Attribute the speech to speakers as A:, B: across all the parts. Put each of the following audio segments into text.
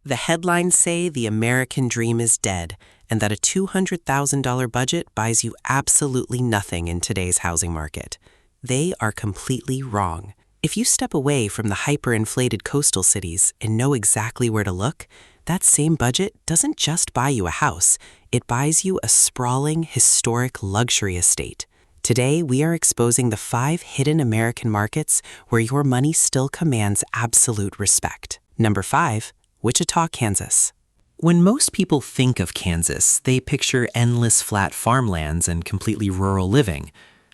A: The headlines say the American dream is dead and that a $200,000 budget buys you absolutely nothing in today's housing market. They are completely wrong. If you step away from the hyperinflated coastal cities and know exactly where to look, that same budget doesn't just buy you a house, it buys you a sprawling, historic luxury estate. Today, we are exposing the 5 hidden American markets where your money still commands absolute respect. Number 5, Wichita, Kansas. When most people think of Kansas, they picture endless flat farmlands and completely rural living.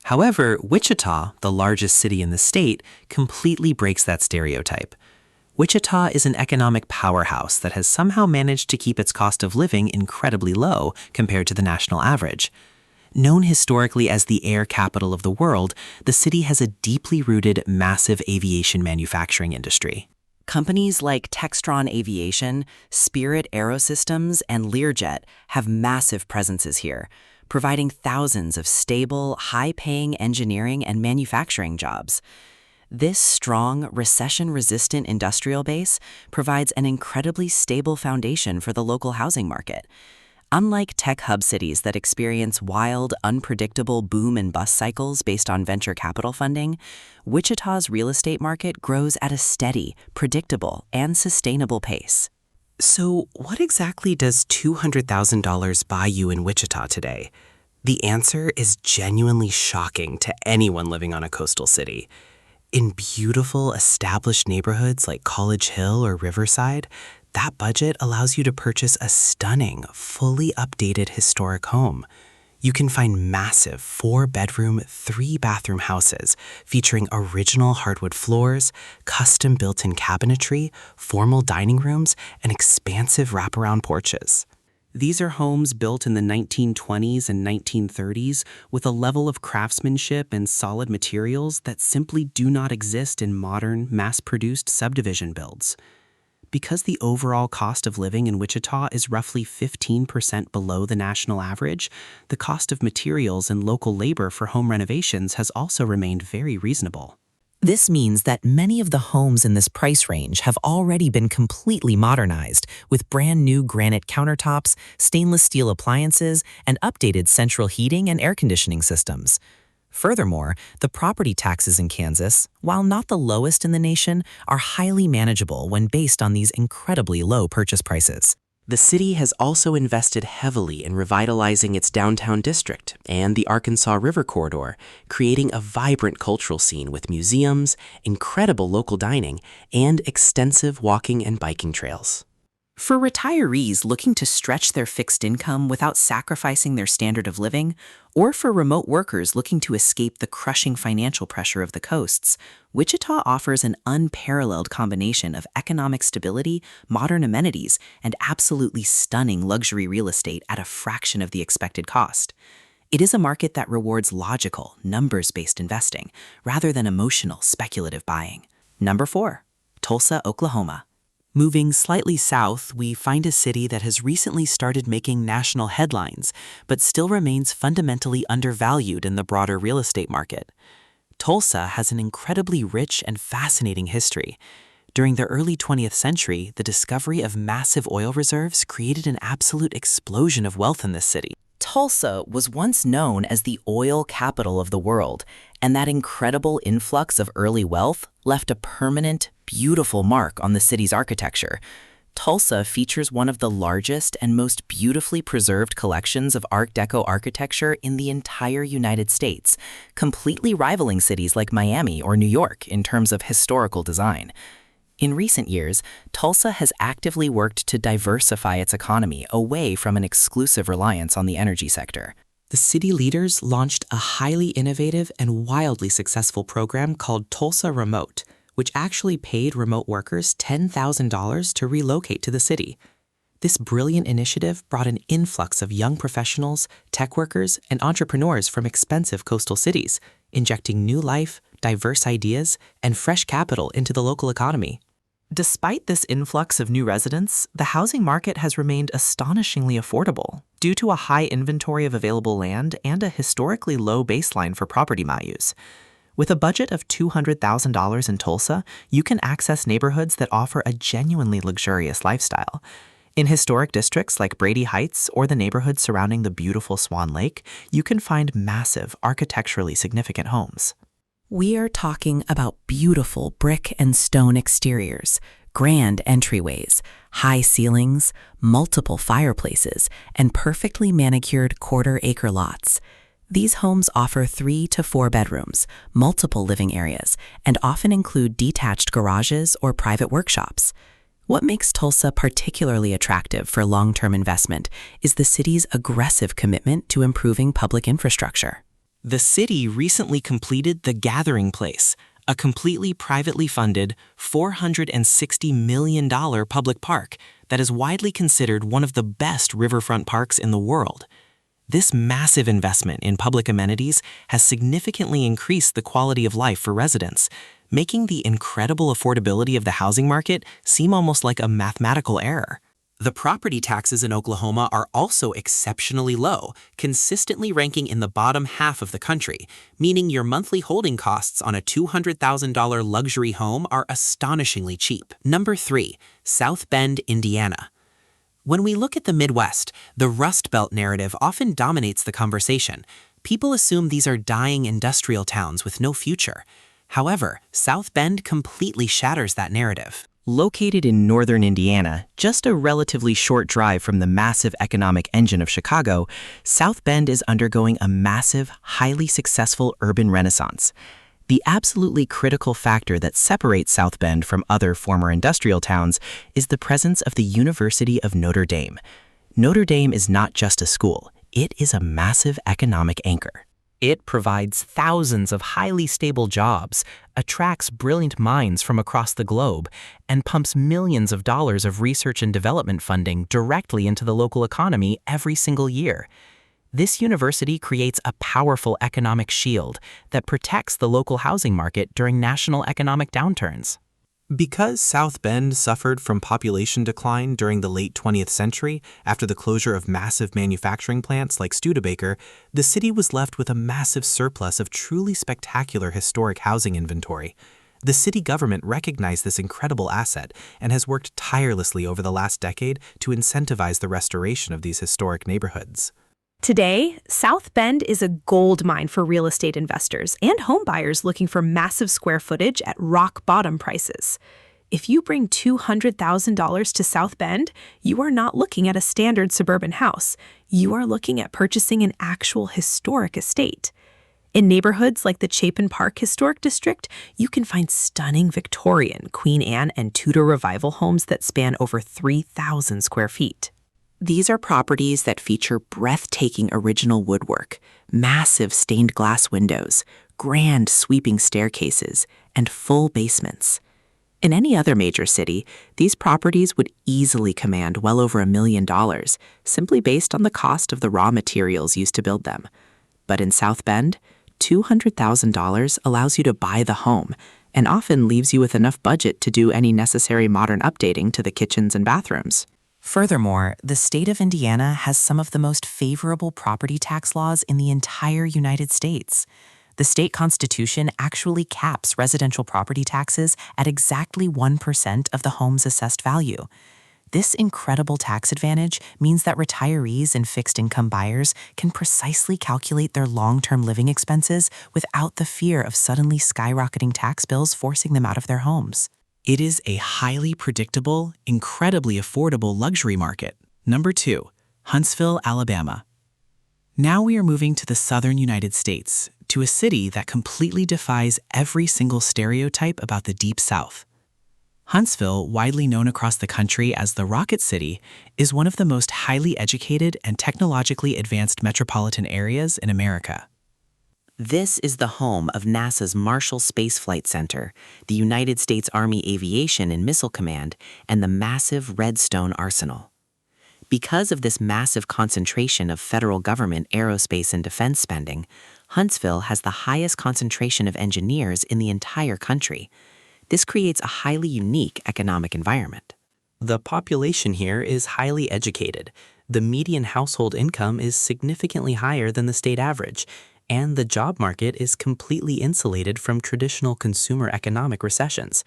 A: However, Wichita, the largest city in the state, completely breaks that stereotype. Wichita is an economic powerhouse that has somehow managed to keep its cost of living incredibly low compared to the national average. Known historically as the air capital of the world, the city has a deeply rooted, massive aviation manufacturing industry.
B: Companies like Textron Aviation, Spirit Aerosystems, and Learjet have massive presences here, providing thousands of stable, high-paying engineering and manufacturing jobs. This strong, recession-resistant industrial base provides an incredibly stable foundation for the local housing market. Unlike tech hub cities that experience wild, unpredictable boom and bust cycles based on venture capital funding, Wichita's real estate market grows at a steady, predictable, and sustainable pace.
A: So, what exactly does $200,000 buy you in Wichita today? The answer is genuinely shocking to anyone living on a coastal city. In beautiful, established neighborhoods like College Hill or Riverside, that budget allows you to purchase a stunning, fully updated historic home. You can find massive 4-bedroom, 3-bathroom houses featuring original hardwood floors, custom built-in cabinetry, formal dining rooms, and expansive wraparound porches. These are homes built in the 1920s and 1930s with a level of craftsmanship and solid materials that simply do not exist in modern, mass-produced subdivision builds. Because the overall cost of living in Wichita is roughly 15% below the national average, the cost of materials and local labor for home renovations has also remained very reasonable.
C: This means that many of the homes in this price range have already been completely modernized with brand new granite countertops, stainless steel appliances, and updated central heating and air conditioning systems. Furthermore, the property taxes in Kansas, while not the lowest in the nation, are highly manageable when based on these incredibly low purchase prices.
A: The city has also invested heavily in revitalizing its downtown district and the Arkansas River corridor, creating a vibrant cultural scene with museums, incredible local dining, and extensive walking and biking trails.
B: For retirees looking to stretch their fixed income without sacrificing their standard of living, or for remote workers looking to escape the crushing financial pressure of the coasts, Wichita offers an unparalleled combination of economic stability, modern amenities, and absolutely stunning luxury real estate at a fraction of the expected cost. It is a market that rewards logical, numbers-based investing rather than emotional, speculative buying. Number 4, Tulsa, Oklahoma. Moving slightly south, we find a city that has recently started making national headlines, but still remains fundamentally undervalued in the broader real estate market. Tulsa has an incredibly rich and fascinating history. During the early 20th century, the discovery of massive oil reserves created an absolute explosion of wealth in this city. Tulsa was once known as the oil capital of the world, and that incredible influx of early wealth left a permanent, beautiful mark on the city's architecture. Tulsa features one of the largest and most beautifully preserved collections of Art Deco architecture in the entire United States, completely rivaling cities like Miami or New York in terms of historical design. In recent years, Tulsa has actively worked to diversify its economy away from an exclusive reliance on the energy sector.
A: The city leaders launched a highly innovative and wildly successful program called Tulsa Remote, which actually paid remote workers $10,000 to relocate to the city. This brilliant initiative brought an influx of young professionals, tech workers, and entrepreneurs from expensive coastal cities, injecting new life, diverse ideas, and fresh capital into the local economy. Despite this influx of new residents, the housing market has remained astonishingly affordable due to a high inventory of available land and a historically low baseline for property values.
C: With a budget of $200,000 in Tulsa, you can access neighborhoods that offer a genuinely luxurious lifestyle. In historic districts like Brady Heights or the neighborhoods surrounding the beautiful Swan Lake, you can find massive, architecturally significant homes.
B: We are talking about beautiful brick and stone exteriors, grand entryways, high ceilings, multiple fireplaces, and perfectly manicured quarter-acre lots. These homes offer 3 to 4 bedrooms, multiple living areas, and often include detached garages or private workshops. What makes Tulsa particularly attractive for long-term investment is the city's aggressive commitment to improving public infrastructure.
A: The city recently completed The Gathering Place, a completely privately funded $460 million public park that is widely considered one of the best riverfront parks in the world. This massive investment in public amenities has significantly increased the quality of life for residents, making the incredible affordability of the housing market seem almost like a mathematical error. The property taxes in Oklahoma are also exceptionally low, consistently ranking in the bottom half of the country, meaning your monthly holding costs on a $200,000 luxury home are astonishingly cheap. Number 3, South Bend, Indiana. When we look at the Midwest, the Rust Belt narrative often dominates the conversation. People assume these are dying industrial towns with no future. However, South Bend completely shatters that narrative.
C: Located in northern Indiana, just a relatively short drive from the massive economic engine of Chicago, South Bend is undergoing a massive, highly successful urban renaissance. The absolutely critical factor that separates South Bend from other former industrial towns is the presence of the University of Notre Dame. Notre Dame is not just a school, it is a massive economic anchor. It provides thousands of highly stable jobs, attracts brilliant minds from across the globe, and pumps millions of dollars of research and development funding directly into the local economy every single year. This university creates a powerful economic shield that protects the local housing market during national economic downturns.
A: Because South Bend suffered from population decline during the late 20th century after the closure of massive manufacturing plants like Studebaker, the city was left with a massive surplus of truly spectacular historic housing inventory. The city government recognized this incredible asset and has worked tirelessly over the last decade to incentivize the restoration of these historic neighborhoods.
D: Today, South Bend is a gold mine for real estate investors and homebuyers looking for massive square footage at rock-bottom prices. If you bring $200,000 to South Bend, you are not looking at a standard suburban house. You are looking at purchasing an actual historic estate. In neighborhoods like the Chapin Park Historic District, you can find stunning Victorian, Queen Anne, and Tudor Revival homes that span over 3,000 square feet.
B: These are properties that feature breathtaking original woodwork, massive stained glass windows, grand sweeping staircases, and full basements. In any other major city, these properties would easily command well over $1 million, simply based on the cost of the raw materials used to build them. But in South Bend, $200,000 allows you to buy the home and often leaves you with enough budget to do any necessary modern updating to the kitchens and bathrooms.
C: Furthermore, the state of Indiana has some of the most favorable property tax laws in the entire United States. The state constitution actually caps residential property taxes at exactly 1% of the home's assessed value. This incredible tax advantage means that retirees and fixed-income buyers can precisely calculate their long-term living expenses without the fear of suddenly skyrocketing tax bills forcing them out of their homes.
A: It is a highly predictable, incredibly affordable luxury market. Number 2, Huntsville, Alabama. Now we are moving to the southern United States, to a city that completely defies every single stereotype about the Deep South. Huntsville, widely known across the country as the Rocket City, is one of the most highly educated and technologically advanced metropolitan areas in America.
B: This is the home of NASA's Marshall Space Flight Center, the United States Army Aviation and Missile Command, and the massive Redstone Arsenal. Because of this massive concentration of federal government aerospace and defense spending, Huntsville has the highest concentration of engineers in the entire country. This creates a highly unique economic environment.
A: The population here is highly educated. The median household income is significantly higher than the state average,
C: and the job market is completely insulated from traditional consumer economic recessions.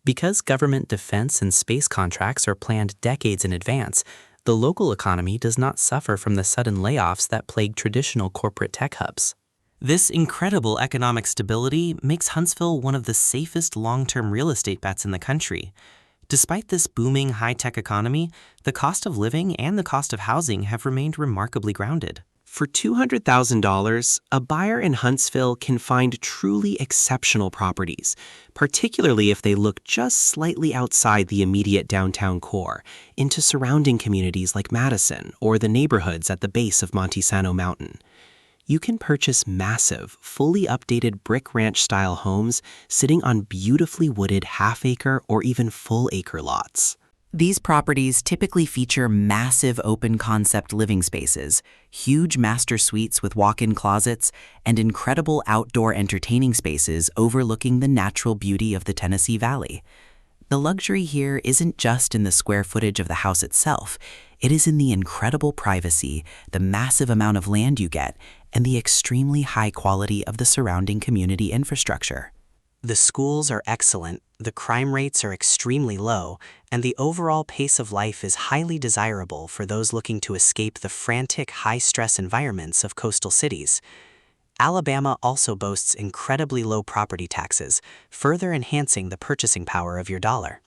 C: Because government defense and space contracts are planned decades in advance, the local economy does not suffer from the sudden layoffs that plague traditional corporate tech hubs. This incredible economic stability makes Huntsville one of the safest long-term real estate bets in the country. Despite this booming high-tech economy, the cost of living and the cost of housing have remained remarkably grounded. For $200,000, a buyer in Huntsville can find truly exceptional properties, particularly if they look just slightly outside the immediate downtown core, into surrounding communities like Madison or the neighborhoods at the base of Montesano Mountain. You can purchase massive, fully updated brick ranch-style homes sitting on beautifully wooded half-acre or even full-acre lots.
B: These properties typically feature massive open-concept living spaces, huge master suites with walk-in closets, and incredible outdoor entertaining spaces overlooking the natural beauty of the Tennessee Valley. The luxury here isn't just in the square footage of the house itself. It is in the incredible privacy, the massive amount of land you get, and the extremely high quality of the surrounding community infrastructure.
A: The schools are excellent, the crime rates are extremely low, and the overall pace of life is highly desirable for those looking to escape the frantic, high-stress environments of coastal cities. Alabama also boasts incredibly low property taxes, further enhancing the purchasing power of your dollar.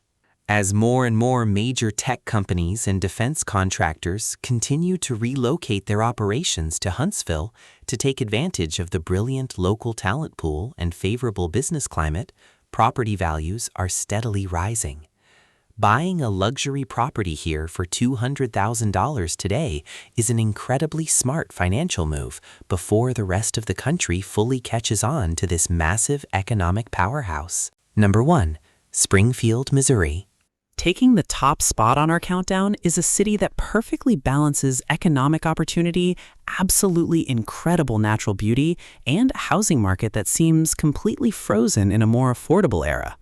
C: As more and more major tech companies and defense contractors continue to relocate their operations to Huntsville to take advantage of the brilliant local talent pool and favorable business climate, property values are steadily rising. Buying a luxury property here for $200,000 today is an incredibly smart financial move before the rest of the country fully catches on to this massive economic powerhouse. Number 1. Springfield, Missouri.
B: Taking the top spot on our countdown is a city that perfectly balances economic opportunity, absolutely incredible natural beauty, and a housing market that seems completely frozen in a more affordable era.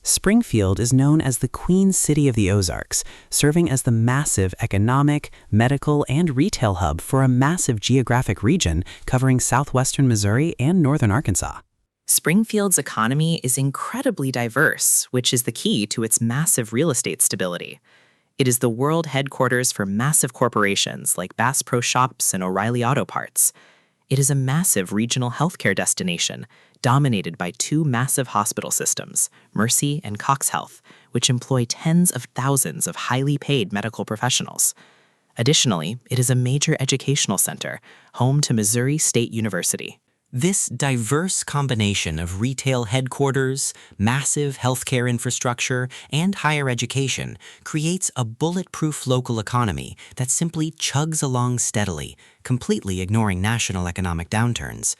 B: Springfield is known as the Queen City of the Ozarks, serving as the massive economic, medical, and retail hub for a massive geographic region covering southwestern Missouri and northern Arkansas. Springfield's economy is incredibly diverse, which is the key to its massive real estate stability. It is the world headquarters for massive corporations like Bass Pro Shops and O'Reilly Auto Parts. It is a massive regional healthcare destination, dominated by two massive hospital systems, Mercy and Cox Health, which employ tens of thousands of highly paid medical professionals. Additionally, it is a major educational center, home to Missouri State University.
C: This diverse combination of retail headquarters, massive healthcare infrastructure, and higher education creates a bulletproof local economy that simply chugs along steadily, completely ignoring national economic downturns.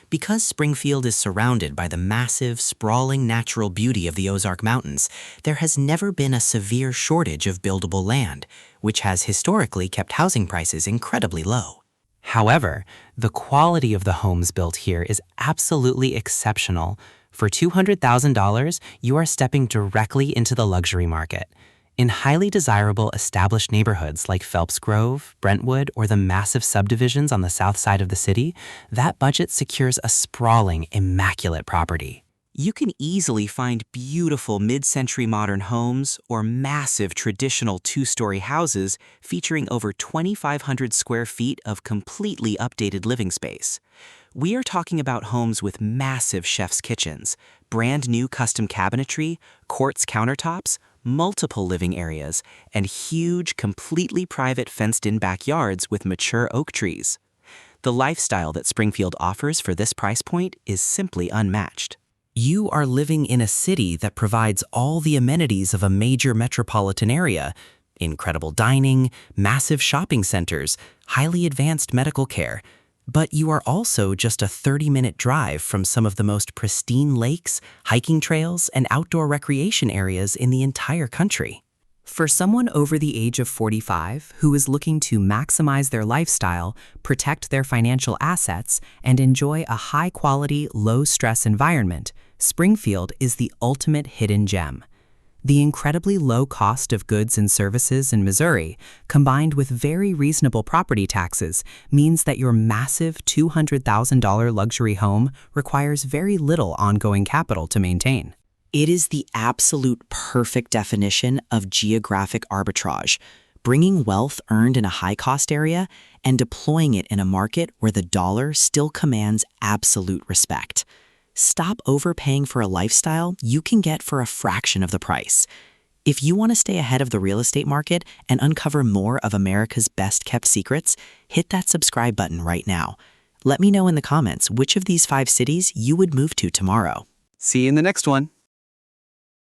C: Because Springfield is surrounded by the massive, sprawling natural beauty of the Ozark Mountains, there has never been a severe shortage of buildable land, which has historically kept housing prices incredibly low. However, the quality of the homes built here is absolutely exceptional. For $200,000, you are stepping directly into the luxury market. In highly desirable established neighborhoods like Phelps Grove, Brentwood, or the massive subdivisions on the south side of the city, that budget secures a sprawling, immaculate property. You can easily find beautiful mid-century modern homes or massive traditional two-story houses featuring over 2,500 square feet of completely updated living space. We are talking about homes with massive chef's kitchens, brand new custom cabinetry, quartz countertops, multiple living areas, and huge, completely private fenced-in backyards with mature oak trees. The lifestyle that Springfield offers for this price point is simply unmatched. You are living in a city that provides all the amenities of a major metropolitan area: incredible dining, massive shopping centers, highly advanced medical care. But you are also just a 30-minute drive from some of the most pristine lakes, hiking trails, and outdoor recreation areas in the entire country. For someone over the age of 45 who is looking to maximize their lifestyle, protect their financial assets, and enjoy a high-quality, low-stress environment, Springfield is the ultimate hidden gem.
B: The incredibly low cost of goods and services in Missouri, combined with very reasonable property taxes, means that your massive $200,000 luxury home requires very little ongoing capital to maintain.
C: It is the absolute perfect definition of geographic arbitrage, bringing wealth earned in a high-cost area and deploying it in a market where the dollar still commands absolute respect. Stop overpaying for a lifestyle you can get for a fraction of the price. If you want to stay ahead of the real estate market and uncover more of America's best-kept secrets, hit that subscribe button right now. Let me know in the comments which of these 5 cities you would move to tomorrow.
E: See you in the next one.